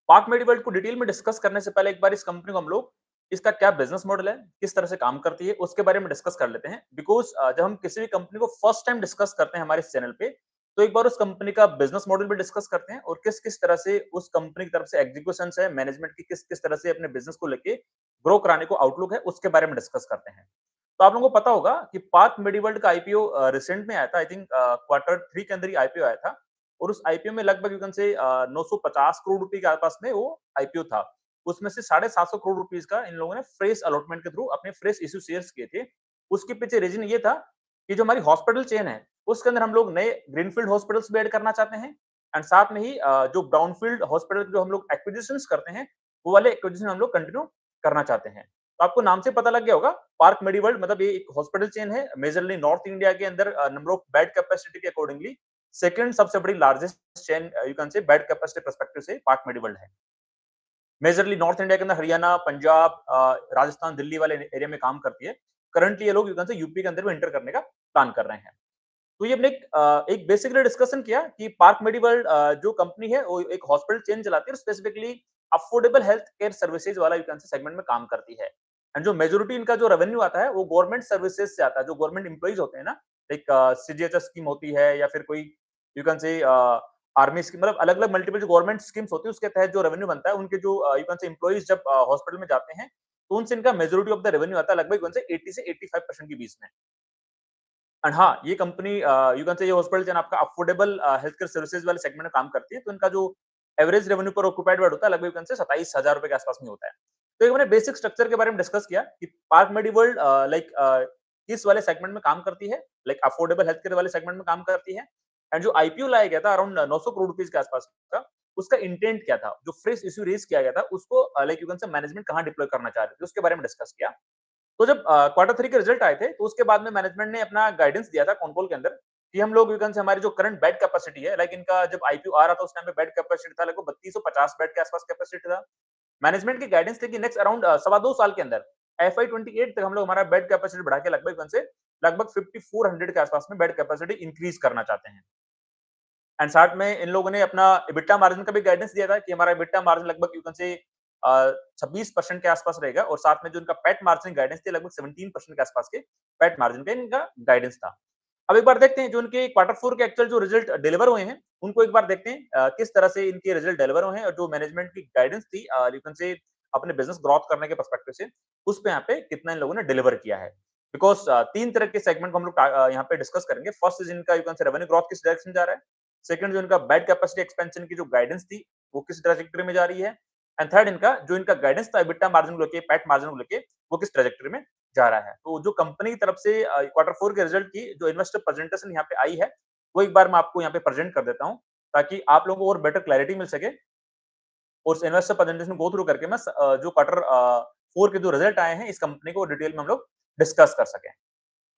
Park मेडिवर्ल्ड को detail में discuss करने से पहले एक बार इस कंपनी को हम लोग इसका क्या बिजनेस मॉडल है, किस तरह से काम करती है, उसके बारे में डिस्कस कर लेते हैं। बिकॉज़ जब हम किसी भी कंपनी को फर्स्ट टाइम डिस्कस करते हैं हमारे इस चैनल पे, तो एक बार उस कंपनी का बिजनेस मॉडल भी डिस्कस करते हैं और किस-किस तरह से उस कंपनी की तरफ से एग्जीक्यूशंस है, मैनेजमेंट की किस-किस तरह से अपने बिजनेस को लेके ग्रो कराने को आउटलुक है, उसके बारे में डिस्कस करते हैं। तो आप लोगों को पता होगा कि पार्क मेडिवर्ल्ड का आईपीओ रिसेंट में आया था। आई थिंक क्वार्टर 3 के अंदर ही आईपीओ आया था और उस आईपीओ में लगभग यू कैन से 950 करोड़ रुपए के आसपास में वो आईपीओ था। उसमें से 750 करोड़ रुपीस का इन लोगों ने फ्रेश अलॉटमेंट के थ्रू अपने फ्रेश इश्यू शेयर्स किए थे। उसके पीछे रीजन ये था कि जो हमारी हॉस्पिटल चेन है, उसके अंदर हम लोग नए ग्रीनफील्ड हॉस्पिटल्स भी ऐड करना चाहते हैं एंड साथ में ही जो ब्राउनफील्ड हॉस्पिटल जो हम लोग एक्विजिशंस करते हैं, वो वाले एक्विजिशन हम लोग कंटिन्यू करना चाहते हैं। तो आपको नाम से पता लग गया होगा, पार्क मेडिवर्ल्ड मतलब ये एक हॉस्पिटल चेन है, मेजरली नॉर्थ इंडिया के अंदर नंबर ऑफ बेड कैपेसिटी के अकॉर्डिंगली सेकंड सबसे बड़ी largest chain you can say bed capacity perspective से पार्क मेडिवर्ल्ड है। मेजरली नॉर्थ इंडिया के अंदर हरियाणा, पंजाब, राजस्थान, दिल्ली वाले एरिया में काम करती है। करंटली ये लोग यू कैन से यूपी के अंदर भी एंटर करने का प्लान कर रहे हैं। तो ये हमने एक बेसिकली डिस्कशन किया कि पार्क मेडिवर्ल्ड जो कंपनी है वो एक हॉस्पिटल चेन चलाती है और specifically affordable health care services वाला यू कैन से सेगमेंट में काम करती है। एंड जो मेजॉरिटी इनका जो रेवेन्यू आता है वो गवर्नमेंट सर्विसेज से आता है। जो गवर्नमेंट एम्प्लॉइज होते हैं ना, एक सीजीएचएस स्कीम होती है या फिर कोई यू कैन से आर्मी स्कीम, मतलब अलग-अलग मल्टीपल जो गवर्नमेंट स्कीम्स होती है उसके तहत जो रेवेन्यू बनता है, उनके जो यू कैन से एम्प्लॉइज जब हॉस्पिटल में जाते हैं, तो उनसे इनका मेजॉरिटी ऑफ द रेवेन्यू आता है लगभग यू कैन से 80 से 85% के बीच में। एंड हाँ, ये कंपनी यू कैन से ये हॉस्पिटल चेन आपका अफोर्डेबल हेल्थ केयर सर्विसेज वाले सेगमेंट में काम करती है, तो इनका जो एवरेज रेवेन्यू पर ऑक्यूपाइड बेड होता है लगभग यू कैन से 27,000 रुपए के आसपास में होता है। तो एक मैंने बेसिक स्ट्रक्चर के बारे में डिस्कस किया कि पार्क मेडिवर्ल्ड किस वाले सेगमेंट में काम करती है, लाइक अफोर्डेबल हेल्थ केयर वाले सेगमेंट में काम करती है। एंड जो आईपीओ लाया गया था अराउंड 900 करोड़ रुपीस के आसपास का, उसका इंटेंट क्या था, जो फ्रेश इश्यू रेज किया गया था उसको लाइक यू कैन से मैनेजमेंट कहाँ डिप्लॉय करना चाह रही थी, उसके बारे में डिस्कस किया। तो जब क्वार्टर 3 के रिजल्ट आए थे, तो उसके बाद में मैनेजमेंट ने अपना गाइडेंस दिया था कॉन कॉल के अंदर कि हम लोग यू कैन से हमारी जो करंट बेड कैपेसिटी है, लाइक इनका जब आईपीओ आ रहा था उस टाइम पे बेड कैपेसिटी था लगभग 3250 बेड के आसपास कैपेसिटी था। मैनेजमेंट की गाइडेंस थी कि नेक्स्ट अराउंड सवा 2 साल के अंदर एफआई 28 तक हम लोग हमारा बेड कैपेसिटी बढ़ा के लगभग यू कैन से लगभग 5400 के आसपास में बेड कैपेसिटी इंक्रीज करना चाहते हैं। एंड साथ में इन लोगों ने अपना एबिटा मार्जिन का भी गाइडेंस दिया था कि हमारा एबिटा मार्जिन लगभग यू कैन से 26% के आसपास रहेगा और साथ में जो इनका पैट मार्जिन गाइडेंस थी लगभग 17% के आसपास के पैट मार्जिन का इनका गाइडेंस था। अब एक बार देखते हैं जो इनके क्वार्टर 4 के एक्चुअल जो रिजल्ट डिलीवर हुए हैं, उनको एक बार देखते हैं किस तरह से इनके रिजल्ट डिलीवर हुए हैं और जो मैनेजमेंट की गाइडेंस थी यू कैन से अपने बिजनेस ग्रोथ करने के पर्सपेक्टिव से, उस पे यहाँ पे कितना इन लोगों ने डिलीवर किया है। बिकॉज़ 3 तरह के सेगमेंट को हम लोग यहाँ पे डिस्कस करेंगे। फर्स्ट इज इनका यू कैन से रेवेन्यू ग्रोथ किस डायरेक्शन जा रहा है। सेकंड जो इनका बेड कैपेसिटी एक्सपेंशन की जो गाइडेंस थी, वो किस ट्रैजेक्टरी में जा रही है। एंड थर्ड इनका जो इनका गाइडेंस था एबिटा मार्जिन को लेके, पैट मार्जिन को लेके, वो किस ट्रैजेक्टरी में जा रहा है। तो जो कंपनी की तरफ से क्वार्टर 4 के रिजल्ट की जो इन्वेस्टर प्रेजेंटेशन यहाँ पे आई है, वो एक बार मैं आपको यहाँ पे प्रेजेंट कर देता हूँ, ताकि आप लोगों को और बेटर क्लैरिटी मिल सके और उस इन्वेस्टर प्रेजेंटेशन गो थ्रू करके मैं जो क्वार्टर 4 के जो रिजल्ट आए हैं इस कंपनी को डिटेल में हम लोग डिस्कस कर सकें।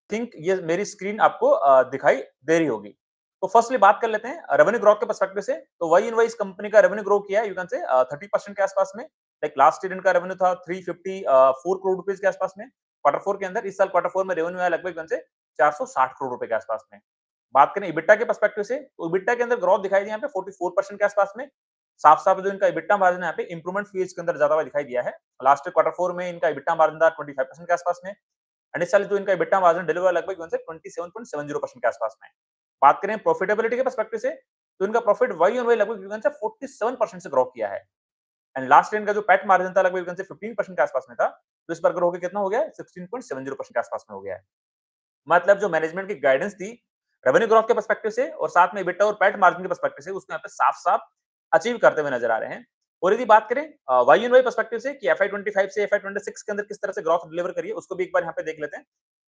थिंक ये मेरी स्क्रीन आपको दिखाई दे रही होगी। तो फर्स्टली बात कर लेते हैं रेवेन्यू ग्रोथ के पर्सपेक्टिव से। तो वाई इन वाई इस कंपनी का रेवेन्यू ग्रो किया है यू कैन से 30% के आसपास में। लाइक लास्ट ईयर इनका रेवेन्यू था 354 करोड़ रुपीस के आसपास में क्वार्टर 4 के अंदर। इस साल क्वार्टर 4 में रेवेन्यू आया लगभग यू कैन से 460 करोड़ रुपए के आसपास में। बात करें इबिटा के पर्सपेक्टिव से, तो इबिटा के अंदर ग्रोथ दिखाई दी यहाँ पे 44% के आसपास में। साफ-साफ जो इनका इबिटा मार्जिन है यहाँ पे इंप्रूवमेंट फेज के अंदर ज्यादा हुआ दिखाई दिया है। लास्ट क्वार्टर 4 में इनका इबिटा मार्जिन था 25% के आसपास में एंड इस साल जो इनका इबिटा मार्जिन डिलीवर लगभग 27.70% के आसपास में। बात करें प्रॉफिटेबिलिटी के पर्सपेक्टिव से, तो इनका प्रॉफिट वाई ऑन वाई लगभग 47% से ग्रो किया है एंड लास्ट ईयर इनका जो पैट मार्जिन था लगभग 15% के आसपास में था, तो इस बार ग्रो होकर कितना हो गया है 16.70% के आसपास में हो गया है। मतलब जो मैनेजमेंट की गाइडेंस थी रेवेन्यू ग्रोथ के पर्सपेक्टिव से और साथ में इबिटा और पैट मार्जिन के पर्सपेक्टिव से, उसको यहाँ पे साफ-साफ अचीव करते हुए नजर आ रहे हैं। और यदि बात करें वाई ऑन वाई पर्सपेक्टिव से कि एफआई 25 से एफआई 26 के अंदर किस तरह से ग्रोथ डिलीवर करी है, उसको भी एक बार यहाँ पे देख लेते हैं।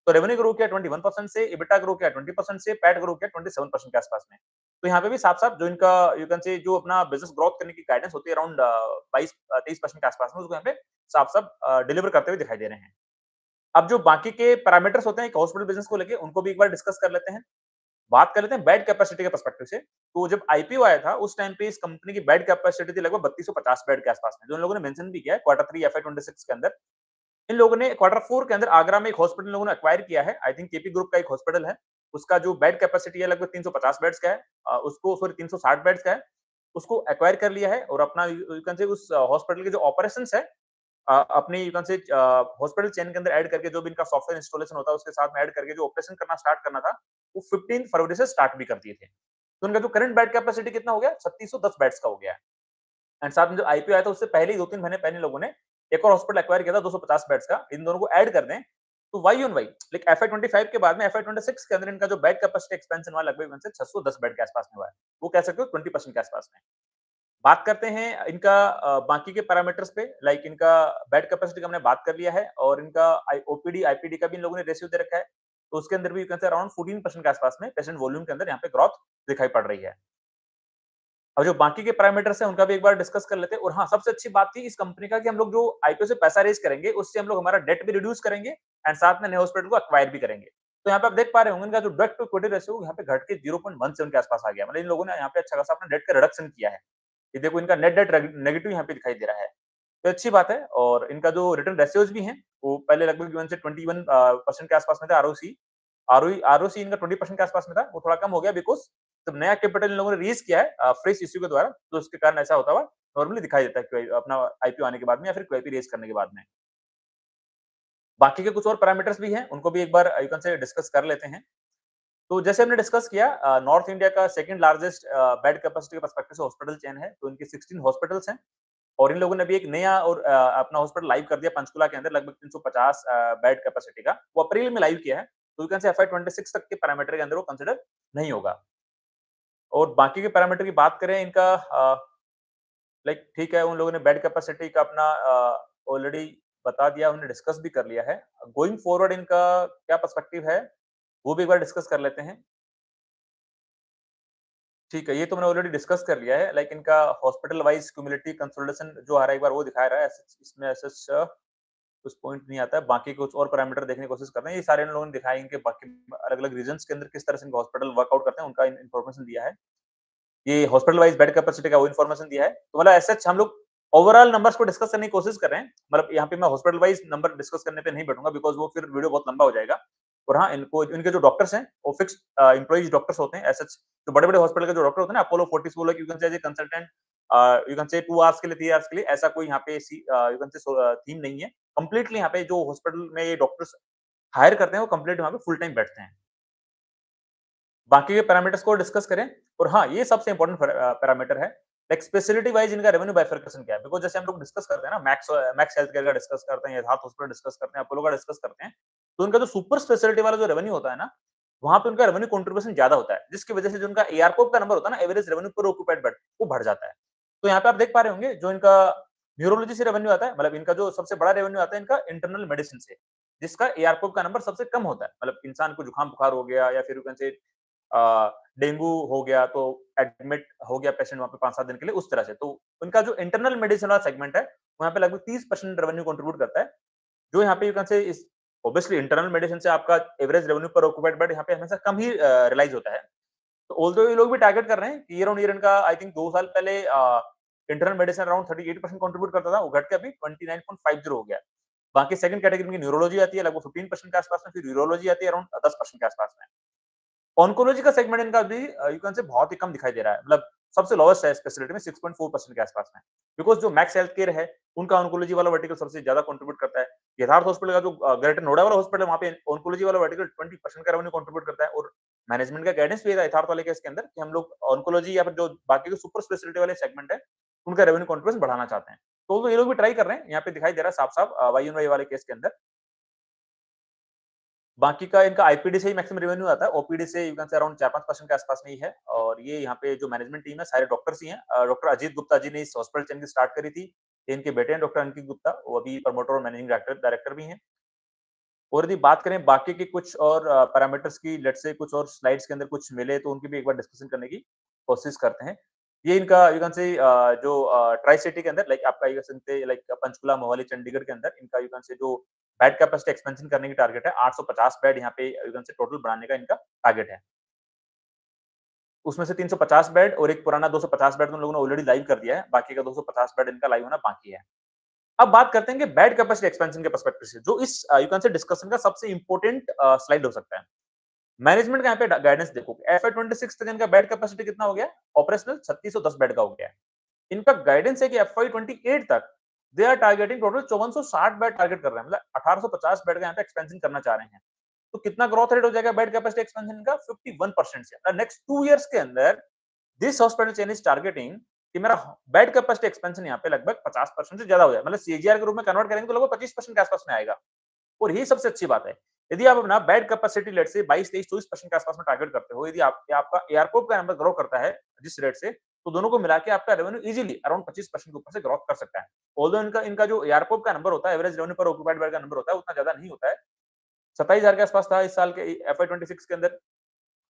तो रेवेन्यू ग्रो किया 21% से, इबिटा ग्रो किया 20% से, पैट ग्रो किया 27% के आसपास में। तो यहाँ पे भी साफ-साफ जो इनका यू कैन से जो अपना बिजनेस ग्रोथ करने की गाइडेंस होती है अराउंड 22-23% के आसपास में, उसको यहाँ पे साफ-साफ डिलीवर करते हुए दिखाई दे रहे हैं। अब जो बाकी के पैरामीटर्स होते हैं एक हॉस्पिटल बिजनेस को लेके, उनको भी एक बार डिस्कस कर लेते हैं। बात कर लेते हैं बेड कैपेसिटी के पर्सपेक्टिव से। तो जब आईपीओ आया था उस टाइम पे इस कंपनी की बेड कैपेसिटी थी लगभग 3250 बेड के आसपास में, जो इन लोगों ने मेंशन भी किया है क्वार्टर 3 एफआई 26 के अंदर। इन लोगों ने क्वार्टर 4 के अंदर आगरा में एक हॉस्पिटल इन लोगों ने एक्वायर किया है। आई थिंक केपी ग्रुप का एक हॉस्पिटल है। उसका जो बेड कैपेसिटी है लगभग 350 बेड्स का है। उसको सॉरी 360 बेड्स का है। उसको एक्वायर कर लिया है और अपना यू कैन से उस हॉस्पिटल के जो ऑपरेशंस है अपनी यू कैन से हॉस्पिटल चेन के अंदर ऐड करके जो भी इनका सॉफ्टवेयर इंस्टॉलेशन होता है उसके साथ में ऐड करके जो ऑपरेशन करना स्टार्ट करना था, वो 15 फरवरी से स्टार्ट भी कर दिए थे। तो उनका जो करंट बेड कैपेसिटी कितना हो गया? 3610 बेड्स का हो गया है। एंड साथ में जो आईपीओ आया था उससे पहले ही 2-3 महीने पहले लोगों ने एक और हॉस्पिटल एक्वायर किया था 250 बेड्स का। इन दोनों को ऐड कर दें, तो Y on Y like FY 25 के बाद में एफआई 26 के अंदर इनका जो बेड कैपेसिटी एक्सपेंशन हुआ लगभग 610 बेड के आसपास में हुआ है। वो कह सकते हो 20% के आसपास में। बात करते हैं इनका बाकी के पैरामीटर्स पे लाइक इनका बेड कैपेसिटी का हमने बात कर लिया है और इनका ओपीडी, आईपीडी का भी इन लोगों ने रेशियो दे रखा है। तो उसके अंदर भी यू कैन से अराउंड 14% के आसपास में पेशेंट वॉल्यूम के अंदर यहाँ पे ग्रोथ दिखाई पड़ रही है। और जो बाकी के पैरामीटर्स हैं उनका भी एक बार डिस्कस कर लेते हैं और हाँ, सबसे अच्छी बात थी इस कंपनी का कि हम लोग जो आईपीओ से पैसा रेज़ करेंगे, उससे हम लोग हमारा डेट भी रिड्यूस करेंगे एंड साथ में नए हॉस्पिटल को एक्वायर भी करेंगे। तो यहाँ पे आप देख पा रहे होंगे इनका जो डेट टू इक्विटी रेशियो यहाँ पे घट के 0.17 के आसपास आ गया। मतलब इन लोगों ने यहाँ पे अच्छा खासा अपना डेट का रिडक्शन किया है। ये देखो इनका नेट डेट नेगेटिव यहाँ पे दिखाई दे रहा है। तो अच्छी बात है और इनका जो रिटर्न रेशियोज भी हैं, वो पहले लगभग 1 से 21 परसेंट के आसपास में था आरओसी। आरओसी इनका 20% के आसपास में था, वो थोड़ा कम हो गया बिकॉज़ जब नया कैपिटल इन लोगों ने रेज़ किया है फ्रेश इश्यू के द्वारा, तो उसके कारण ऐसा होता हुआ नॉर्मली दिखाई देता है अपना आईपीओ आने के बाद में या फिर क्यूआईपी रेज़ करने के बाद में। बाकी के कुछ और पैरामीटर्स भी हैं, उनको भी एक बार यू कैन से डिस्कस कर लेते हैं। तो जैसे हमने डिस्कस किया नॉर्थ इंडिया का सेकंड लार्जेस्ट बेड कैपेसिटी के पर्सपेक्टिव से हॉस्पिटल चेन है, तो इनके 16 हॉस्पिटल्स हैं और इन लोगों ने अभी एक नया और अपना हॉस्पिटल लाइव कर दिया पंचकुला के अंदर लगभग 350 बेड कैपेसिटी का। वो अप्रैल में लाइव किया है, तो यू कैन से एफआई 26 तक के पैरामीटर के अंदर वो कंसीडर नहीं होगा। और बाकी के पैरामीटर की बात करें इनका लाइक ठीक है, उन लोगों ने बेड कैपेसिटी का अपना ऑलरेडी बता दिया, उन्होंने डिस्कस भी कर लिया है। गोइंग फॉरवर्ड इनका क्या पर्सपेक्टिव है, वो भी एक बार डिस्कस कर लेते हैं। ठीक है, ये तो मैंने ऑलरेडी डिस्कस कर लिया है, लाइक इनका हॉस्पिटल वाइज़ क्युमुलेटिव कंसोलिडेशन जो आ रहा है, एक बार वो दिखा रहा है। इसमें ऐसा कुछ पॉइंट नहीं आता है, बाकी कुछ और पैरामीटर देखने की कोशिश करते हैं। ये सारे इन लोगों ने दिखाए इनके बाकी अलग-अलग रीजन्स के अंदर किस तरह से इनका हॉस्पिटल वर्कआउट करते हैं, उनका इन्फॉर्मेशन दिया है। ये हॉस्पिटल वाइज़ बेड कैपेसिटी का वो इन्फॉर्मेशन दिया है। तो मतलब एज़ सच हम लोग ओवरऑल नंबर्स को डिस्कस करने की कोशिश कर रहे हैं। मतलब यहाँ पे मैं हॉस्पिटल वाइज़ नंबर डिस्कस करने पे नहीं बैठूँगा बिकॉज़ वो फिर वीडियो बहुत लंबा हो जाएगा। और हाँ, इनको इनके जो डॉक्टर्स हैं, वो फिक्स्ड एम्प्लॉइज़ डॉक्टर्स होते हैं एज़ सच। जो बड़े-बड़े हॉस्पिटल के जो डॉक्टर होते हैं ना, अपोलो फोर्टिस वो लोग यू कैन से as a consultant you can से 2 आवर्स के लिए, 3 आवर्स के लिए ऐसा कोई यहाँ पे यू कैन से थीम नहीं है। कंप्लीटली यहाँ पे जो हॉस्पिटल में ये डॉक्टर्स हायर करते हैं, वो कंप्लीट वहाँ पे फुल टाइम बैठते हैं। बाकी के पैरामीटर्स को डिस्कस करें और हाँ, ये सबसे इंपॉर्टेंट पैरामीटर है। लाइक स्पेशलिटी वाइज़ इनका रेवेन्यू बाइफरकेशन क्या है? बिकॉज़ जैसे हम लोग डिस्कस करते हैं ना मैक्स हेल्थकेयर का डिस्कस करते हैं, यथार्थ हॉस्पिटल डिस्कस करते हैं, अपोलो का डिस्कस करते हैं। तो उनका जो सुपर स्पेशलिटी वाला जो रेवेन्यू होता है ना, वहाँ पे उनका रेवेन्यू कंट्रीब्यूशन ज़्यादा होता है, जिसकी वजह से जो उनका एआरपॉप का नंबर होता है ना, एवरेज रेवेन्यू पर ऑक्यूपाइड बेड, वो बढ़ जाता है। तो यहाँ पे आप देख पा रहे होंगे जो इनका न्यूरोलॉजी से रेवेन्यू आता है, मतलब इनका जो सबसे बड़ा रेवेन्यू आता है इनका इंटरनल मेडिसिन से, जिसका एआरपॉप का नंबर सबसे कम होता है। मतलब इंसान को जुकाम-बुखार हो गया या फिर यू कैन से डेंगू हो गया तो एडमिट हो गया पेशेंट वहाँ पे 5-7 दिन के लिए उस तरह से। तो उनका जो इंटरनल मेडिसिन वाला सेगमेंट है, वहाँ पे लगभग 30% रेवेन्यू कंट्रीब्यूट करता है। जो यहाँ पे यू कैन से इस ऑब्वियसली इंटरनल मेडिसिन से आपका एवरेज रेवेन्यू पर ऑक्यूपाइड बेड यहाँ पे हमेशा कम ही रियलाइज़ होता है। तो ऑल्दो ये लोग भी टारगेट कर रहे हैं कि ईयर ऑन ईयर इनका आई थिंक 2 साल पहले इंटरनल मेडिसिन अराउंड 38% कंट्रीब्यूट करता था, वो घट के अभी 29.50 हो गया। बाकी सेकंड कैटेगरी में न्यूरोलॉजी आती है लगभग 15% के आसपास में, फिर यूरोलॉजी आती है अराउंड 10% के आसपास में। ऑन्कोलॉजी का सेगमेंट इनका अभी यू कैन से बहुत ही कम दिखाई दे रहा है। मतलब सबसे लोवेस्ट है स्पेशलिटी में 6.4% के आसपास में। बिकॉज़ जो मैक्स हेल्थ केयर है, उनका ऑन्कोलॉजी वाला वर्टिकल सबसे ज़्यादा कंट्रीब्यूट करता है। यथार्थ हॉस्पिटल का जो ग्रेटर नोएडा वाला हॉस्पिटल है, वहाँ पे ऑन्कोलॉजी वाला वर्टिकल 20% का रेवेन्यू कंट्रीब्यूट करता है और मैनेजमेंट का गाइडेंस भी है यथार्थ वाले केस के अंदर कि हम लोग ऑन्कोलॉजी या फिर जो बाकी के सुपर स्पेशलिटी वाले सेगमेंट है, उनका रेवेन्यू कंट्रीब्यूशन बढ़ाना चाहते हैं। तो ये लोग भी ट्राई कर रहे हैं। यहाँ पे दिखाई दे रहा है साफ-साफ वाई ऑन वाई वाले केस के अंदर। बाकी का इनका आईपीडी से ही मैक्सिमम रेवेन्यू आता है, ओपीडी से यू कैन से अराउंड 4-5% के आसपास में ही है और ये यहाँ पे जो मैनेजमेंट टीम है सारे डॉक्टर्स ही हैं। डॉक्टर अजीत गुप्ता जी ने इस हॉस्पिटल चेन की स्टार्ट करी थी। ये इनके बेटे हैं डॉक्टर अंकित गुप्ता, वो अभी प्रमोटर और मैनेजिंग डायरेक्टर डायरेक्टर भी हैं। और यदि बात करें बाकी के कुछ और पैरामीटर्स की लेट्स से कुछ और स्लाइड्स के अंदर कुछ मिले तो उनकी भी एक बार डिस्कशन करने की कोशिश करते हैं। ये इनका यू कैन से जो ट्राई सिटी के अंदर लाइक आपका ये कह सकते हैं लाइक पंचकुला, मोहाली, चंडीगढ़ के अंदर इनका यू कैन से जो बेड कैपेसिटी एक्सपेंशन करने की टारगेट है 850 बेड यहाँ पे यू कैन से टोटल बढ़ाने का इनका टारगेट है। उसमें से 350 बेड और एक पुराना 250 बेड तो उन लोगों ने ऑलरेडी लाइव कर दिया है, बाकी का 250 बेड इनका लाइव होना बाकी है। अब बात करते हैं कि बेड कैपेसिटी एक्सपेंशन के पर्सपेक्टिव से जो इस यू कैन से डिस्कशन का सबसे इंपोर्टेंट स्लाइड हो सकता है। मैनेजमेंट का यहाँ पे गाइडेंस देखो, FY26 तक इनका बेड कैपेसिटी कितना हो गया? ऑपरेशनल 3610 बेड का हो गया है। इनका गाइडेंस है कि FY28 तक they are targeting total 5460 bed target कर रहे हैं, मतलब 1850 बेड का यहाँ पे एक्सपेंशन करना चाह रहे हैं। तो कितना ग्रोथ रेट हो जाएगा बेड कैपेसिटी एक्सपेंशन का? 51% से। नेक्स्ट 2 इयर्स के अंदर this hospital chain is targeting कि मेरा बेड कैपेसिटी एक्सपेंशन यहाँ पे लगभग 50% से ज्यादा हो जाए, मतलब सीजीआर के रूप में कन्वर्ट करेंगे तो लगभग 25% के आसपास में आएगा। और यही सबसे अच्छी बात है। यदि आप अपना बेड कैपेसिटी लेट से 22, 23, 24% के आसपास में टारगेट करते हो, यदि आपका एयरपोर्ट का नंबर ग्रो करता है जिस रेट से, तो दोनों को मिला के आपका रेवेन्यू इजीली अराउंड 25% के ऊपर से ग्रोथ कर सकता है। ऑल्दो इनका इनका जो एयरपोर्ट का नंबर होता है, एवरेज रेवेन्यू पर ऑक्यूपाइड बेड का नंबर होता है, उतना ज्यादा नहीं होता है। 27,000 के आसपास था इस साल के FY26 के अंदर।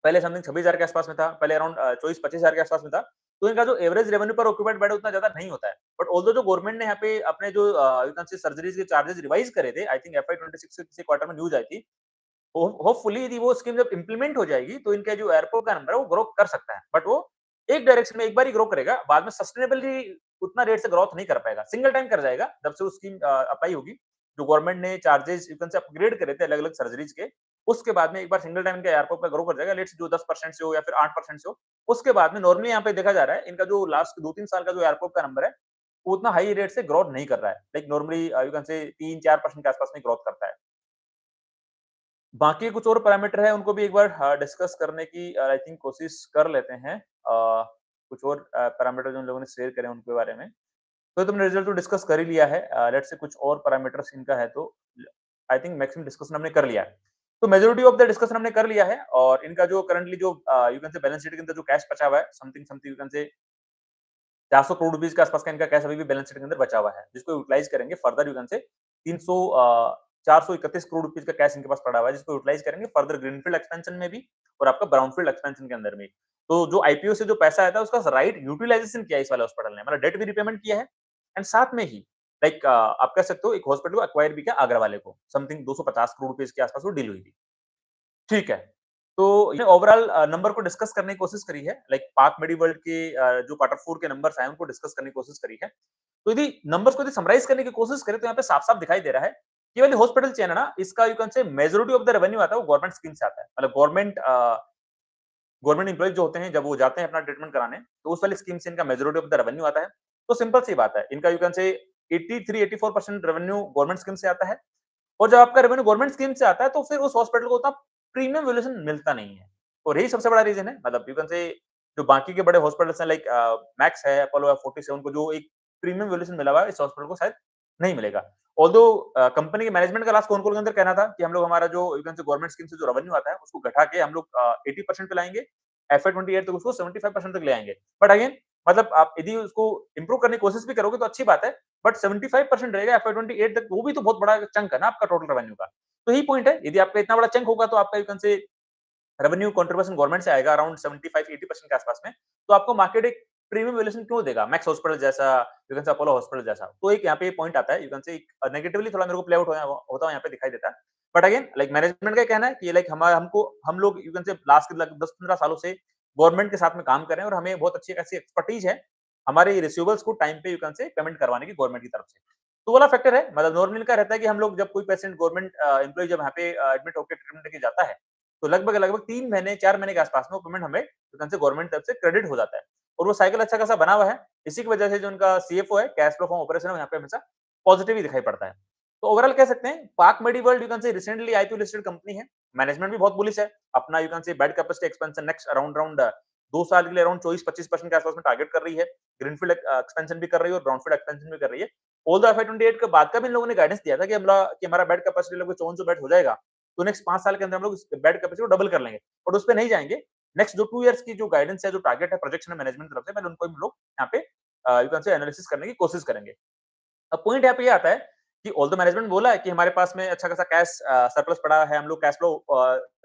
पहले समथिंग 26,000 के आसपास में था, पहले अराउंड 24-25,000 के आसपास में था। तो इनका जो एवरेज रेवेन्यू पर ऑक्यूपाइड बेड उतना ज्यादा नहीं होता है। बट ऑल्दो जो गवर्नमेंट ने यहाँ पे अपने जो यू कैन से सर्जरीज के चार्जेस रिवाइज करे थे, आई थिंक FY26 के किसी क्वार्टर में न्यूज आई थी। होपफुली यदि वो स्कीम जब इंप्लीमेंट हो जाएगी तो इनका जो एयरपोर्ट का नंबर है वो ग्रो कर सकता है, बट वो एक डायरेक्शन में एक बार ही ग्रो करेगा, बाद में सस्टेनेबली उतना रेट से ग्रोथ नहीं कर पाएगा। सिंगल टाइम कर जाएगा जब से वो स्कीम अप्लाई होगी। जो गवर्नमेंट ने चार्जेस यू कैन से अपग्रेड करे थे अलग अलग सर्जरीज के, उसके बाद में एक बार सिंगल टाइम का एयरपोर्ट का ग्रो कर जाएगा, लेट्स जो 10% से हो या फिर 8% से हो। उसके बाद में नॉर्मली यहाँ पे देखा जा रहा है इनका जो लास्ट 2-3 साल का जो एयरपोर्ट का नंबर है वो उतना हाई रेट से ग्रोथ नहीं कर रहा है। लाइक नॉर्मली यू कैन से 3-4% के आसपास में ग्रोथ करता है। बाकी कुछ और पैरामीटर है उनको भी एक बार डिस्कस करने की आई थिंक कोशिश कर लेते हैं। कुछ और पैरामीटर जो उन लोगों ने शेयर करे उनके बारे में। तो तुमने रिजल्ट तो डिस्कस कर ही लिया है। लेट्स से कुछ और पैरामीटर्स इनका है तो आई थिंक मैक्सिमम डिस्कशन हमने कर लिया है। तो मेजॉरिटी ऑफ द डिस्कशन हमने कर लिया है और इनका जो करंटली जो यू कैन से बैलेंस शीट के अंदर जो कैश बचा हुआ है समथिंग समथिंग यू कैन से 400 करोड़ रुपीस के आसपास का इनका कैश अभी भी बैलेंस शीट के अंदर बचा हुआ है, जिसको यूटिलाइज करेंगे फर्दर यू कैन से 300 431 करोड़ रुपीस का कैश इनके पास पड़ा हुआ है, जिसको यूटिलाइज करेंगे फर्दर ग्रीनफील्ड एक्सपेंशन में भी और आपका ब्राउनफील्ड एक्सपेंशन के अंदर भी। तो जो आईपीओ से जो पैसा आया था उसका राइट यूटिलाइजेशन किया है इस वाले हॉस्पिटल ने, मतलब डेट भी रिपेमेंट किया है एंड साथ में ही लाइक आप कह सकते हो एक हॉस्पिटल को एक्वायर भी किया आगरा वाले को, समथिंग 250 करोड़ रुपीस के आसपास वो डील हुई थी। ठीक है। तो ये ओवरऑल नंबर को डिस्कस करने की कोशिश करी है, लाइक पाक मेडिवर्ल्ड के जो क्वार्टर 4 के नंबर्स आए उनको डिस्कस करने की कोशिश करी है। तो यदि नंबर्स को यदि समराइज करने की कोशिश करें तो यहाँ पे साफ-साफ दिखाई दे रहा है, कि वाली हॉस्पिटल चेन है ना, इसका यू कैन से मेजॉरिटी ऑफ द रेवेन्यू आता है वो गवर्नमेंट स्कीम से आता है। मतलब गवर्नमेंट एम्प्लॉइज जो होते हैं जब वो जाते हैं अपना ट्रीटमेंट कराने, तो उस वाली स्कीम से इनका मेजॉरिटी ऑफ द रेवेन्यू आता है। तो सिंपल सी बात है, इनका यू कैन से 83-84% रेवेन्यू गवर्नमेंट स्कीम से आता है। और जब आपका रेवेन्यू गवर्नमेंट स्कीम से आता है तो फिर उस हॉस्पिटल को उतना प्रीमियम वैल्यूएशन मिलता नहीं है। और यही सबसे बड़ा रीज़न है, मतलब यू कैन से जो बाकी के बड़े हॉस्पिटल्स हैं लाइक मैक्स है, अपोलो है, फोर्टिस है, उनको जो एक प्रीमियम वैल्यूएशन मिला हुआ है, इस हॉस्पिटल को शायद नहीं मिलेगा। ऑल्दो कंपनी के मैनेजमेंट का लास्ट कॉन कॉल के अंदर कहना था कि हम लोग हमारा जो यू कैन से गवर्नमेंट स्कीम से जो रेवेन्यू आता है उसको घटा के हम लोग 80% पे लाएँगे, FY28 तक उसको 75% तक ले आएँगे। बट अगेन मतलब आप यदि उसको इम्प्रूव करने की कोशिश भी करोगे तो अच्छी बात है, बट 75% रहेगा FY28 तक, वो भी तो बहुत बड़ा चंक है ना आपका टोटल रेवेन्यू का। तो यही पॉइंट है, यदि आपका इतना बड़ा चंक होगा तो आपका यू कैन से रेवेन्यू कंट्रीब्यूशन गवर्नमेंट से आएगा अराउंड 75-80% के आसपास में, तो आपको मार्केट एक प्रीमियम वैल्यूएशन क्यों देगा? मैक्स हॉस्पिटल जैसा, यू कैन से अपोलो हॉस्पिटल जैसा। तो एक यहाँ पे पॉइंट आता है, यू कैन से नेगेटिवली थोड़ा मेरे को प्ले आउट होता हुआ यहाँ पे दिखाई देता है। बट अगेन लाइक मैनेजमेंट का कहना है कि लाइक हम लोग यू कैन से लास्ट 10-15 सालों से गवर्नमेंट के साथ में काम कर रहे हैं और हमें बहुत अच्छी ऐसी एक्सपर्टीज है हमारे रिसीवेबल्स को टाइम पे यू कैन से पेमेंट करवाने की गवर्नमेंट की तरफ से। तो वाला फैक्टर है, मतलब नॉर्मल का रहता है कि हम लोग जब कोई पेशेंट गवर्नमेंट एम्प्लॉय जब यहाँ पे एडमिट होकर ट्रीटमेंट लेके जाता है, तो लगभग-लगभग 3 महीने, 4 महीने के आसपास में वो पेमेंट हमें दुकान से गवर्नमेंट तरफ से क्रेडिट हो जाता है। और वो साइकिल अच्छा खासा बना हुआ है। इसी की वजह से जो उनका सीएफओ है, कैश फ्लो फ्रॉम ऑपरेशन है, यहाँ पे हमेशा पॉजिटिव ही दिखाई पड़ता है। तो ओवरऑल कह सकते हैं Park Mediworld you can say recently IPO listed company है। मैनेजमेंट भी बहुत बुलिश है। अपना you can say bed capacity expansion next around around 2 साल के लिए अराउंड 24-25% के आसपास में टारगेट कर रही है। ग्रीनफील्ड एक्सपेंशन भी कर रही है और ब्राउनफील्ड एक्सपेंशन भी कर रही है। ऑल्दो FY28 के बाद का भी इन लोगों ने गाइडेंस दिया था कि हमारा बेड कैपेसिटी लगभग 5400 बेड हो जाएगा। तो नेक्स्ट 5 साल के अंदर हम लोग इस बेड कैपेसिटी को डबल कर लेंगे। बट उस पे नहीं जाएँगे। नेक्स्ट जो 2 इयर्स की जो गाइडेंस है, जो टारगेट है, प्रोजेक्शन है मैनेजमेंट की तरफ से, पहले उनको हम लोग यहाँ पे यू कैन से एनालिसिस करने की कोशिश करेंगे। अब पॉइंट यहाँ पे ये आता है कि ऑल्दो मैनेजमेंट बोला है कि हमारे पास में अच्छा खासा कैश सरप्लस पड़ा है, हम लोग कैश फ्लो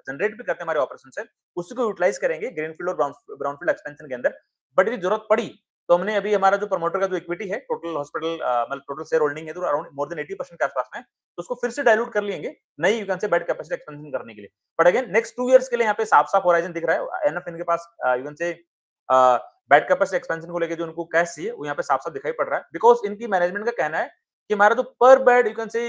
जनरेट भी करते हैं हमारे ऑपरेशन से, उसी को यूटिलाइज करेंगे ग्रीनफील्ड और ब्राउनफील्ड एक्सपेंशन के अंदर। बट यदि जरूरत पड़ी तो हमने अभी हमारा जो प्रमोटर का जो इक्विटी है टोटल हॉस्पिटल मतलब टोटल शेयर होल्डिंग है तो अराउंड मोर देन 80% के आसपास में, तो उसको फिर से डाइल्यूट कर लेंगे नई you can say bed capacity expansion करने के लिए। बट अगेन नेक्स्ट 2 इयर्स के लिए यहाँ पे साफ-साफ होराइजन दिख रहा है। एनएफ इनके पास you can say bed capacity expansion को लेके जो उनको कैश चाहिए वो यहाँ पे साफ-साफ दिखाई पड़ रहा है। बिकॉज़ इनकी मैनेजमेंट का कहना है कि हमारा जो पर बेड यू कैन से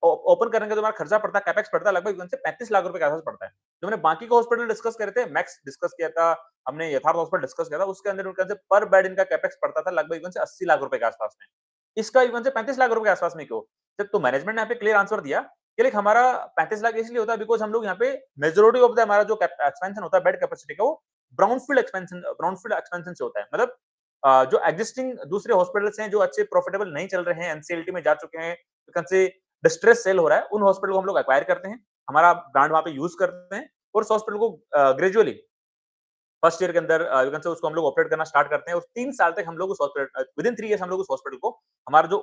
ओपन करने का जो हमारा खर्चा पड़ता है, कैपेक्स पड़ता है लगभग यू कैन से 35 लाख रुपए के आस-पास पड़ता है। जो मैंने बाकी के हॉस्पिटल डिस्कस करे थे, मैक्स डिस्कस किया था, हमने यथार्थ हॉस्पिटल डिस्कस किया था, उसके अंदर यू कैन से पर बेड इनका कैपेक्स पड़ता था लगभग यू कैन से 80 लाख रुपए के आस-पास में। इसका यू कैन से 35 लाख रुपए के आस-पास में क्यों? जब तो मैनेजमेंट ने यहाँ पे क्लियर आंसर दिया कि लाइक हमारा 35 लाख इसलिए होता है बिकॉज़ हम लोग यहाँ पे मेजॉरिटी ऑफ द हमारा जो एक्सपेंशन होता है बेड कैपेसिटी का वो ब्राउनफील्ड एक्सपेंशन से होता है। मतलब जो एक्जिस्टिंग दूसरे हॉस्पिटल्स हैं जो अच्छे प्रॉफिटेबल नहीं चल रहे हैं, एनसीएलटी में जा चुके हैं, यू कैन से डिस्ट्रेस सेल हो रहा है, उन हॉस्पिटल को हम लोग एक्वायर करते हैं, हमारा ब्रांड वहाँ पे यूज़ करते हैं और उस हॉस्पिटल को ग्रेजुअली फर्स्ट ईयर के अंदर यू कैन से उसको हम लोग ऑपरेट करना स्टार्ट करते हैं और 3 साल तक हम लोग उस हॉस्पिटल विदिन 3 इयर्स हम लोग उस हॉस्पिटल को हमारा जो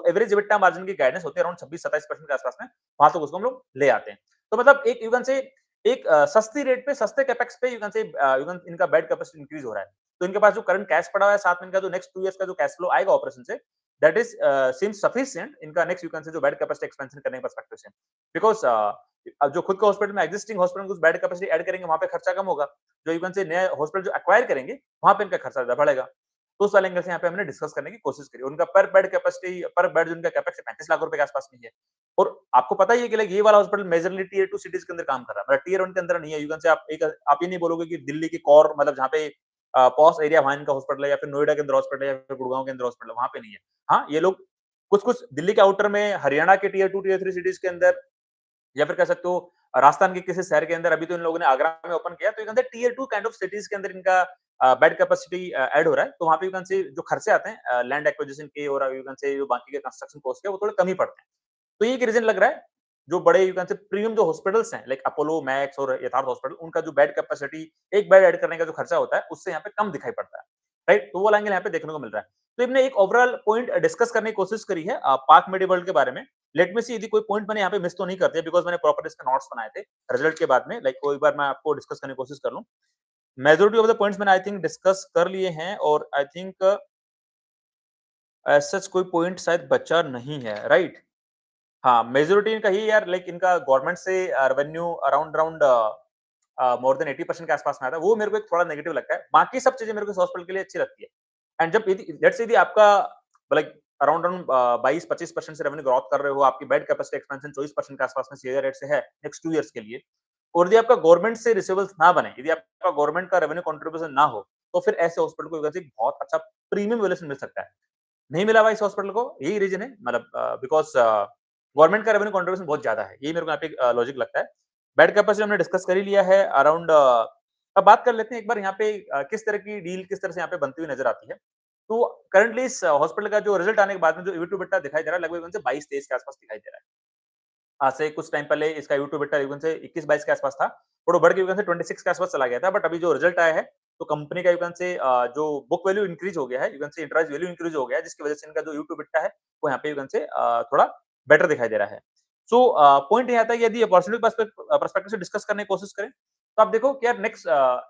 एवरेज एबिटा मार्जिन की गाइडेंस होती है अराउंड 26-27% के आसपास में, वहाँ तक उसको हम लोग ले आते हैं। तो मतलब एक यू कैन से एक सस्ती रेट पे सस्ते कैपेक्स पे यू कैन से यू कैन इनका बेड कैपेसिटी इंक्रीज हो रहा है। तो इनके पास जो करंट कैश पड़ा हुआ है, साथ में इनका जो नेक्स्ट 2 इयर्स का जो कैश फ्लो आएगा ऑपरेशन से, दैट इज़ सीम्स सफिशिएंट इनका नेक्स्ट यू कैन से जो बेड कैपेसिटी एक्सपेंशन करने के पर्सपेक्टिव से। बिकॉज़ अब जो खुद का हॉस्पिटल में एक्जिस्टिंग हॉस्पिटल में कुछ बेड कैपेसिटी ऐड करेंगे, वहाँ पे खर्चा कम होगा। जो यू कैन से नया हॉस्पिटल जो एक्वायर करेंगे, वहाँ पे इनका खर्चा ज़्यादा बढ़ेगा। तो उस वाले एंगल से यहाँ पे हमने डिस्कस करने की कोशिश करी। उनका पर बेड कैपेसिटी पर बेड जो उनका कैपेक्स है 35 लाख रुपए के आस-पास में ही है। और आपको पता ही है कि लाइक ये वाला हॉस्पिटल मेजरली टियर 2 सिटीज़ के अंदर काम कर रहा है। मतलब टियर 1 के अंदर नहीं है। यू कैन से आप ये नहीं बोलोगे कि दिल्ली की कोर मतलब जहाँ पे पॉश एरिया वहाँ इनका हॉस्पिटल है या फिर नोएडा के अंदर हॉस्पिटल है या फिर गुड़गाँव के अंदर हॉस्पिटल है, वहाँ पे नहीं है। हाँ, ये लोग कुछ-कुछ दिल्ली के आउटर में, हरियाणा के टियर 2, टियर 3 सिटीज़ के अंदर या फिर कह सकते हो राजस्थान के किसी शहर के अंदर अभी तो इन लोगों ने आगरा में ओपन किया तो you can say tier 2 kind of cities के अंदर इनका बेड कैपेसिटी ऐड हो रहा है तो वहाँ पे यू कैन से जो खर्चे आते हैं लैंड एक्विजिशन के और यू कैन से जो बाकी के कंस्ट्रक्शन कॉस्ट के वो थोड़े कम ही पड़ते हैं। तो ये एक रीजन लग रहा है जो बड़े यू कैन से प्रीमियम जो हॉस्पिटल्स हैं लाइक अपोलो मैक्स और यथार्थ हॉस्पिटल उनका जो बेड कैपेसिटी एक बेड ऐड करने का जो खर्चा होता है उससे यहाँ पे कम दिखाई पड़ता है। राइट, तो वो एंगल यहाँ पे देखने को मिल रहा है। तो हमने एक ओवरऑल पॉइंट डिस्कस करने की कोशिश करी है पार्क मेडिवर्ल्ड के बारे में। लेट मी सी यदि कोई पॉइंट मैंने यहाँ पे मिस तो नहीं कर दिया बिकॉज़ मैंने प्रॉपर इसके नोट्स बनाए थे रिजल्ट के बाद में लाइक कोई बार मैं आपको डिस्कस करने की कोशिश कर लूँ। मेजॉरिटी ऑफ द पॉइंट्स मैंने आई थिंक डिस्कस कर लिए हैं और आई थिंक एज़ सच कोई पॉइंट शायद बचा नहीं है, राइट? हाँ, मेजॉरिटी इनका ही यार लाइक इनका गवर्नमेंट से revenue around around more than 80% के आस-पास में आता है। वो मेरे को एक थोड़ा नेगेटिव लगता है। बाकी सब चीज़ें मेरे को इस हॉस्पिटल के लिए अच्छी लगती है। एंड जब यदि लेट्स से यदि आपका लाइक अराउंड अराउंड 22-25% से रेवेन्यू ग्रोथ कर रहे हो, आपकी बेड कैपेसिटी एक्सपेंशन 24% के आस-पास में सीआर रेट से है नेक्स्ट 2 इयर्स के लिए और यदि आपका गवर्नमेंट से रिसीवेबल्स ना बने, यदि आपका गवर्नमेंट का रेवेन्यू कंट्रीब्यूशन ना हो, तो फिर ऐसे हॉस्पिटल को वैसे बहुत अच्छा प्रीमियम वैल्यूएशन मिल सकता है। नहीं मिला भाई इस हॉस्पिटल को, यही रीज़न है मतलब बिकॉज़ गवर्नमेंट का रेवेन्यू कंट्रीब्यूशन बहुत ज़्यादा है। यही मेरे को यहाँ पे लॉजिक लगता है। बेड कैपेसिटी हमने डिस्कस कर ही लिया है अराउंड अब बात कर लेते हैं एक बार यहाँ पे किस तरह की डील किस तरह से यहाँ पे बनती हुई नज़र आती है। तो करंटली इस हॉस्पिटल का जो रिजल्ट आने के बाद में जो ईबीटा दिखाई दे रहा है लगभग उनसे 22-23 के आस-पास दिखाई दे रहा है। आज से कुछ टाइम पहले इसका ईबीटा इवन से 21-22 के आस-पास था और वो बढ़ के इवन से 26 के आस-पास चला गया था। बट अभी जो रिजल्ट आया है तो कंपनी का इवन से जो बुक वैल्यू इंक्रीज़ हो गया है, इवन से एंटरप्राइज़ वैल्यू इंक्रीज़ हो गया है जिसकी वजह से इनका जो ईबीटा है वो यहाँ पे इवन से थोड़ा बेटर दिखाई दे रहा है। सो पॉइंट ये आता है कि यदि अपॉर्चुनिटी पर्सपेक्टिव से डिस्कस करने की कोशिश करें, तो आप देखो कि यार नेक्स्ट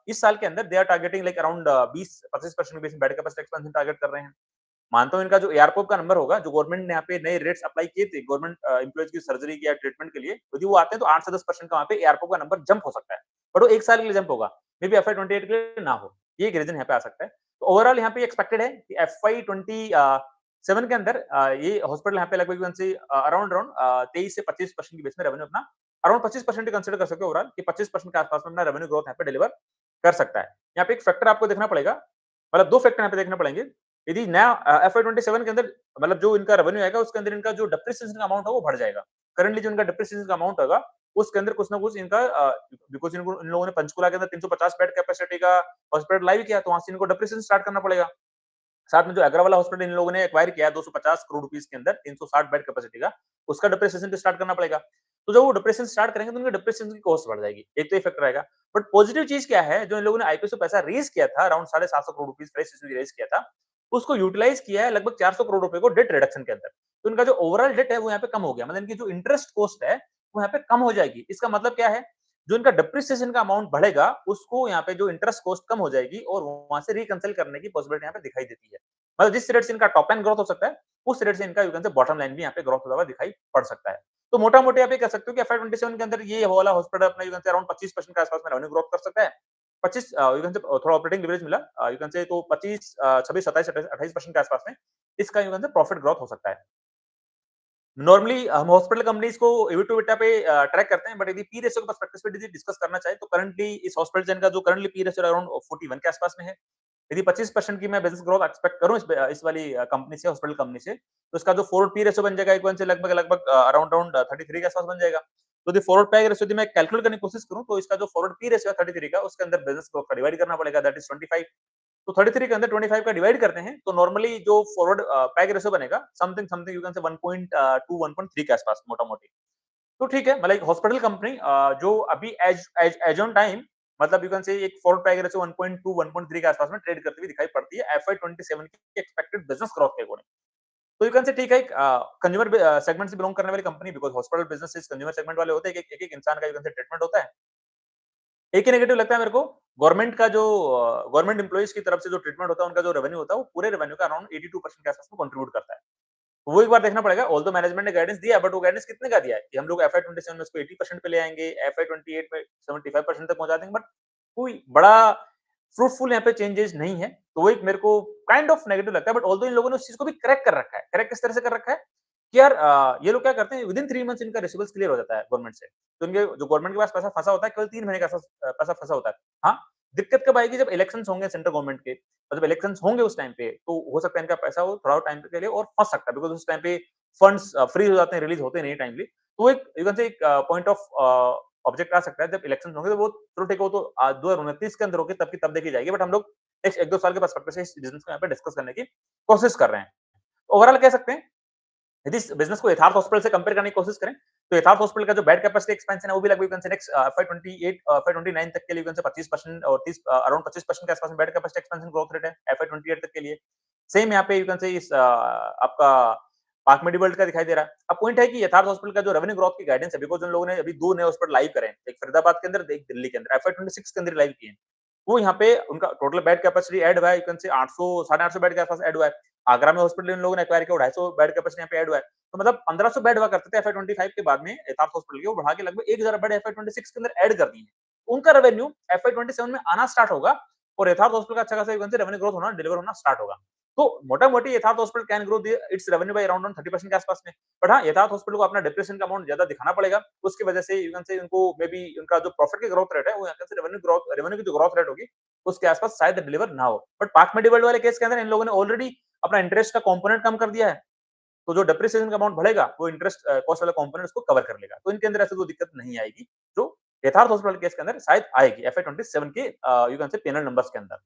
इस साल के अंदर they are targeting like around 20-25% base bed capacity expansion target कर रहे हैं। मानता हूँ इनका जो एआरपोप का नंबर होगा, जो गवर्नमेंट ने यहाँ पे नए रेट्स अप्लाई किए थे गवर्नमेंट एम्प्लॉइज की सर्जरी की या ट्रीटमेंट के लिए, यदि वो आते हैं तो 8 से 10% का वहाँ पे एआरपोप का नंबर जंप हो सकता है। बट वो 1 साल के लिए जंप होगा, मे बी एफवाई 28 के लिए ना हो। ये एक रीज़न यहाँ पे आ सकता है। तो ओवरऑल यहाँ पे एक्सपेक्टेड है कि एफवाई 27 के अंदर ये हॉस्पिटल यहाँ पे लगभग से अराउंड अराउंड 23 से 25% की बेस में रेवेन्यू अपना अराउंड 25% ही कंसीडर कर सकते हो ओवरऑल कि 25% के आस-पास में अपना रेवेन्यू ग्रोथ यहाँ पे डिलीवर कर सकता है। यहाँ पे एक फैक्टर आपको देखना पड़ेगा, मतलब 2 फैक्टर यहाँ पे देखने पड़ेंगे। यदि नया एफवाई 27 के अंदर मतलब जो इनका रेवेन्यू आएगा उसके अंदर इनका जो डेप्रिसिएशन का अमाउंट है वो बढ़ जाएगा। करंटली जो इनका डेप्रिसिएशन का अमाउंट होगा उसके अंदर कुछ ना कुछ इनका बिकॉज़ इनको इन लोगों ने पंचकुला के अंदर 350 बेड कैपेसिटी का हॉस्पिटल लाइव किया तो वहाँ से इनको डेप्रिसिएशन स्टार्ट करना पड़ेगा। साथ में जो एग्रा वाला हॉस्पिटल इन लोगों ने एक्वायर किया 250 करोड़ रुपीस के अंदर 360 बेड कैपेसिटी का, उसका डेप्रिसिएशन भी स्टार्ट करना पड़ेगा। तो जब वो डेप्रिसिएशन स्टार्ट करेंगे तो उनके डेप्रिसिएशन की कॉस्ट बढ़ जाएगी। एक तो ये फैक्टर आएगा। बट पॉजिटिव चीज़ क्या है, जो इन लोगों ने आईपीओ से पैसा रेज़ किया था around 750 crore rupees fresh issue raise किया था, उसको यूटिलाइज़ किया है लगभग 400 करोड़ रुपए को डेट रिडक्शन के अंदर। तो इनका जो ओवरऑल डेट है वो यहाँ पे कम हो गया। मतलब इनकी जो इंटरेस्ट कॉस्ट है, वो यहाँ पे कम हो जाएगी। इसका मतलब क्या है? जो इनका डेप्रिसिएशन का अमाउंट बढ़ेगा, उसको यहाँ पे जो इंटरेस्ट कॉस्ट कम हो जाएगी और वहाँ से रिकंसिल करने की पॉसिबिलिटी यहाँ पे दिखाई देती है। मतलब जिस रेट से इनका टॉप लाइन ग्रोथ हो सकता है, उस रेट से इनका यू कैन से बॉटम लाइन भी यहाँ पे ग्रोथ होता हुआ दिखाई पड़ सकता है। तो मोटा-मोटी आप ये कह सकते हो कि एफवाई 27 के अंदर ये वाला हॉस्पिटल अपना यू कैन से अराउंड 25% के आस-पास में रेवेन्यू ग्रोथ कर सकता है। 25 यू कैन से थोड़ा ऑपरेटिंग लेवरेज मिला यू कैन से तो 25 26 27 28% के आस-पास में इसका यू कैन से प्रॉफिट ग्रोथ हो सकता है। नॉर्मली हम हॉस्पिटल कंपनीज़ को ईबिट टू एबिटा पे ट्रैक करते हैं, बट यदि पी रेशियो के पर्सपेक्टिव से यदि डिस्कस करना चाहें, तो करंटली इस हॉस्पिटल चेन का जो करंटली पी रेशियो अराउंड 41 के आस-पास में है। यदि 25% की मैं बिज़नेस ग्रोथ एक्सपेक्ट करूँ इस वाली कंपनी से, हॉस्पिटल कंपनी से, तो इसका जो फॉरवर्ड पी रेशियो बन जाएगा इक्वल से लगभग अराउंड अराउंड 33 के आस-पास बन जाएगा। तो यदि फॉरवर्ड पी रेशियो यदि मैं कैलकुलेट करने की कोशिश करूँ, तो इसका जो फॉरवर्ड पी रेशियो है 33 का, उसके अंदर बिज़नेस ग्रोथ का डिवाइड करना पड़ेगा, दैट इज़ 25। तो 33 के अंदर 25 का डिवाइड करते हैं, तो नॉर्मली जो फॉरवर्ड पैग रेशियो बनेगा समथिंग समथिंग यू कैन से 1.2 1.3 के आसपास मोटा-मोटी। तो ठीक है, मतलब एक हॉस्पिटल कंपनी जो अभी as as as on time मतलब यू कैन से एक फॉरवर्ड पैग रेशियो 1.2 1.3 के आसपास में ट्रेड करती हुई दिखाई पड़ती है एफवाई 27 की एक्सपेक्टेड बिजनेस ग्रोथ के अकॉर्डिंग। तो यू कैन से ठीक है, एक कंज्यूमर सेगमेंट से बिलोंग करने वाली company, because hospital business is consumer segment वाले होते हैं, एक-एक इंसान का यू कैन से ट्रीटमेंट होता है। एक ही नेगेटिव लगता है मेरे को, गवर्नमेंट का जो गवर्नमेंट एम्प्लॉइज की तरफ से जो ट्रीटमेंट होता है, उनका जो रेवेन्यू होता है, वो पूरे रेवेन्यू का अराउंड 82% के आसपास में कंट्रीब्यूट करता है। तो वो एक बार देखना पड़ेगा, ऑल्दो मैनेजमेंट ने गाइडेंस दिया, बट वो गाइडेंस कितने का दिया है कि हम लोग एफआई 27 में उसको 80% पे ले आएंगे, एफआई 28 में 75% तक पहुंचा देंगे, बट कोई बड़ा फ्रूटफुल यहाँ पे चेंजेस नहीं है। तो वो एक मेरे को काइंड ऑफ नेगेटिव लगता है, बट ऑल्दो इन लोगों ने उस चीज को भी क्रैक कर रखा है। क्रैक किस तरह से कर रखा है कि यार ये लोग क्या करते हैं, विद इन 3 मंथ्स इनका रिसीवेबल्स क्लियर हो जाता है गवर्नमेंट से। तो इनके जो गवर्नमेंट के पास पैसा फंसा होता है, केवल 3 महीने का पैसा फंसा होता है। हाँ, दिक्कत कब आएगी, जब इलेक्शंस होंगे सेंट्रल गवर्नमेंट के, और जब इलेक्शंस होंगे उस टाइम पे, तो हो सकता है इनका पैसा वो थोड़ा टाइम के लिए और फंस सकता है, बिकॉज़ उस टाइम पे फंड्स फ्रीज़ हो जाते हैं, रिलीज़ होते नहीं टाइमली। तो एक यू कैन से एक पॉइंट ऑफ ऑब्जेक्ट आ सकता है, जब इलेक्शंस होंगे, तो वो चलो ठीक है, वो तो 2029 के अंदर होगी, तब की तब देखी जाएगी, बट हम लोग नेक्स्ट 1-2 साल के पर्सपेक्टिव से इस बिज़नेस को यहाँ पे डिस्कस करने की कोशिश कर रहे हैं। ओवरऑल कह सकते हैं, यदि इस बिज़नेस को यथार्थ हॉस्पिटल से कंपेयर करने की कोशिश करें, तो यथार्थ हॉस्पिटल का जो बेड कैपेसिटी एक्सपेंशन है, वो भी लगभग यू कैन से नेक्स्ट एफवाई 28 एफवाई 29 तक के लिए यू कैन से 25% और 30 अराउंड 25% के आसपास में bed capacity expansion growth rate है, एफवाई 28 तक के लिए। सेम यहाँ पे यू कैन से इस आपका पार्क मेडिवर्ल्ड का दिखाई दे रहा है। अब पॉइंट है कि यथार्थ हॉस्पिटल का जो रेवेन्यू ग्रोथ की गाइडेंस है, बिकॉज़ उन लोगों ने अभी 2 नए हॉस्पिटल लाइव करे हैं, एक फरीदाबाद के अंदर, एक दिल्ली के अंदर, एफवाई 26 के अंदर लाइव किए हैं। वो यहाँ पे उनका टोटल बेड कैपेसिटी ऐड हुआ है, यू कैन से 800 साढ़े 800 बेड के आसपास ऐड हुआ है। आगरा में हॉस्पिटल इन लोगों ने एक्वायर किया, 250 बेड कैपेसिटी यहाँ पे ऐड हुआ है। तो मतलब 1500 बेड हुआ करते थे एफआई 25 के बाद में यथार्थ हॉस्पिटल के, वो बढ़ा के लगभग 1000 बेड एफआई 26 के अंदर ऐड कर दिए हैं। उनका रेवेन्यू एफआई 27 में आना स्टार्ट होगा, और यथार्थ हॉस्पिटल का अच्छा खासा रेवेन्यू ग्रोथ होना, डिलीवर होना स्टार्ट होगा। तो मोटा-मोटी यथार्थ hospital can grow it's revenue by around 30% के आसपास में। बट हाँ, यथार्थ हॉस्पिटल को अपना डेप्रिसिएशन का अमाउंट ज्यादा दिखाना पड़ेगा। उसकी वजह से यू कैन से उनको मे बी उनका जो प्रॉफिट की ग्रोथ रेट है, वो यहाँ से रेवेन्यू की जो ग्रोथ रेट होगी, उसके आसपास शायद डिलीवर ना हो। बट पार्क मेडिवर्ल्ड वाले केस के अंदर इन लोगों ने ऑलरेडी अपना इंटरेस्ट का कंपोनेंट कम कर दिया है। तो जो डेप्रिसिएशन का अमाउंट बढ़ेगा, वो इंटरेस्ट कॉस्ट वाला कंपोनेंट उसको कवर कर लेगा। तो इनके अंदर ऐसी कोई दिक्कत नहीं आएगी, जो यथार्थ हॉस्पिटल केस के अंदर शायद आएगी एफआई 27 के you can say panel numbers के अंदर।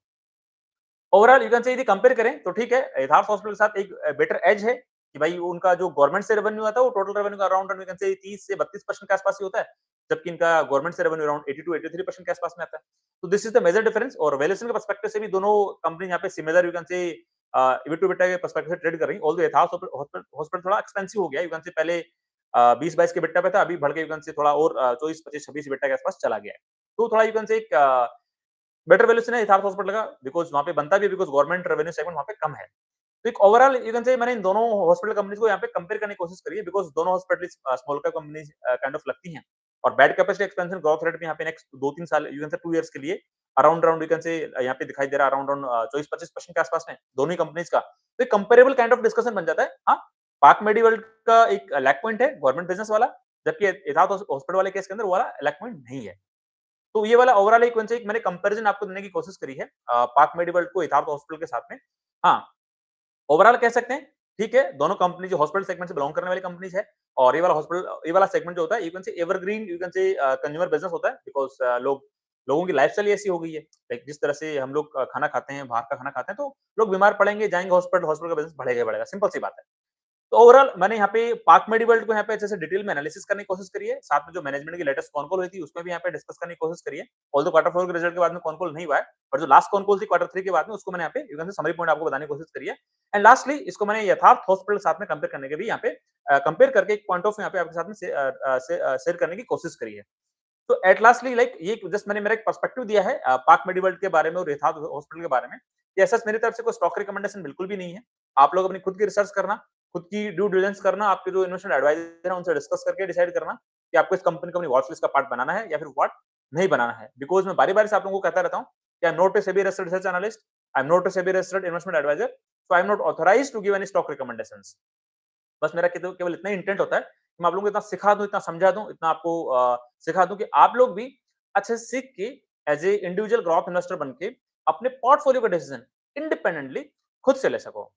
ओवरऑल यू कैन से यदि कंपेयर करें, तो ठीक है, यथार्थ हॉस्पिटल के साथ एक बेटर एज है कि भाई उनका जो गवर्नमेंट से रेवेन्यू आता है, वो टोटल रेवेन्यू का अराउंड यू कैन से 30 से 32% के आसपास ही होता है, जबकि इनका गवर्नमेंट से रेवेन्यू अराउंड 80 टू 83% के आसपास में आता है। तो this is the major difference, और वैल्यूएशन के पर्सपेक्टिव से भी दोनों कंपनी यहाँ पे similar you can say EBITDA के पर्सपेक्टिव से ट्रेड कर रही है। ऑल्दो यथार्थ हॉस्पिटल हॉस्पिटल थोड़ा एक्सपेंसिव हो गया, यू कैन से पहले 20-22 के बिट्टा पे था, अभी बढ़ के यू कैन से थोड़ा और 24-25-26 बिट्टा के आसपास चला गया है। तो थोड़ा यू कैन से एक बेटर वैल्यूएशन है यथार्थ हॉस्पिटल का, बिकॉज़ वहाँ पे बनता भी है, बिकॉज़ गवर्नमेंट रेवेन्यू सेगमेंट वहाँ पे कम है। तो एक ओवरऑल यू कैन से मैंने इन दोनों हॉस्पिटल कंपनीज को यहाँ पे कंपेयर करने की कोशिश करी है, बिकॉज़ दोनों hospital small cap companies kind of लगती हैं, और bed capacity expansion growth rate भी यहाँ पे नेक्स्ट 2-3 साल यू कैन से 2 इयर्स के लिए अराउंड अराउंड यू कैन से यहाँ पे दिखाई दे रहा है अराउंड अराउंड 24-25% के आसपास में दोनों ही कंपनीज का। तो एक कंपेरेबल काइंड ऑफ डिस्कशन बन जाता है। हाँ, पार्क मेडिवर्ल्ड का एक लैक पॉइंट है गवर्नमेंट बिजनेस वाला, जबकि यथार्थ हॉस्पिटल वाले केस के अंदर वो वाला लैक पॉइंट नहीं है। तो ये वाला ओवरऑल एक वैसे एक मैंने कंपैरिजन आपको देने की कोशिश करी है पार्क मेडिवर्ल्ड को यथार्थ हॉस्पिटल के साथ में। हाँ, ओवरऑल कह सकते हैं, ठीक है, दोनों कंपनी जो हॉस्पिटल सेगमेंट से बिलॉन्ग करने वाली कंपनीज है, और ये वाला सेगमेंट जो होता है, यू कैन से एवरग्रीन यू कैन से कंज्यूमर बिजनेस होता है, बिकॉज़ लोगों की लाइफ़स्टाइल ऐसी हो गई है। लाइक जिस तरह से हम लोग खाना खाते हैं, बाहर का खाना खाते हैं, तो लोग बीमार पड़ेंगे, जाएँगे हॉस्पिटल, हॉस्पिटल का बिजनेस बढ़ेगा ही बढ़ेगा, सिंपल सी बात है। तो ओवरऑल मैंने यहाँ पे पार्क मेडिवर्ल्ड को यहाँ पे अच्छे से डिटेल में एनालिसिस करने की कोशिश करी है। साथ में जो मैनेजमेंट की लेटेस्ट कॉन कॉल हुई थी, उसमें भी यहाँ पे डिस्कस करने की कोशिश करी है। ऑल्दो क्वार्टर 4 के रिजल्ट के बाद में कॉन कॉल नहीं हुआ है, पर जो लास्ट कॉन कॉल थी क्वार्टर 3 के बाद में, उसको मैंने यहाँ पे यू कैन से समरी पॉइंट आपको बताने की कोशिश करी है। एंड लास्टली इसको मैंने यथार्थ हॉस्पिटल के साथ में कंपेयर करने के भी यहाँ पे कंपेयर करके एक पॉइंट ऑफ यहाँ पे आपके साथ में शेयर करने की कोशिश करी है। तो एट लास्टली लाइक ये जस्ट मैंने मेरा एक पर्सपेक्टिव दिया है पार्क मेडिवर्ल्ड के बारे में और यथार्थ हॉस्पिटल के बारे में। ये ऐसा मेरी तरफ से कोई स्टॉक रिकमेंडेशन बिल्कुल भी नहीं है। आप लोग अपनी खुद की रिसर्च करना, खुद की ड्यू डिलिजेंस करना, आपके जो इन्वेस्टमेंट एडवाइजर है उनसे डिस्कस करके डिसाइड करना कि आपको इस कंपनी को अपनी वॉच लिस्ट का पार्ट बनाना है या फिर व्हाट नहीं बनाना है। बिकॉज़ मैं बारी-बारी से आप लोगों को कहता रहता हूँ कि I am not a SEBI registered research analyst, I am not a SEBI registered investment adviser, so I am not authorised to give any stock recommendations. बस मेरा केवल इतना ही इंटेंट होता है कि मैं आप लोगों को इतना सिखा दूँ, इतना समझा दूँ, इतना आपको सिखा दूँ कि आप लोग भी अच्छे से सीख के as a individual growth investor बन के अपने पोर्टफोलियो का डिसीज़न इंडिपेंडेंटली खुद से ले सको।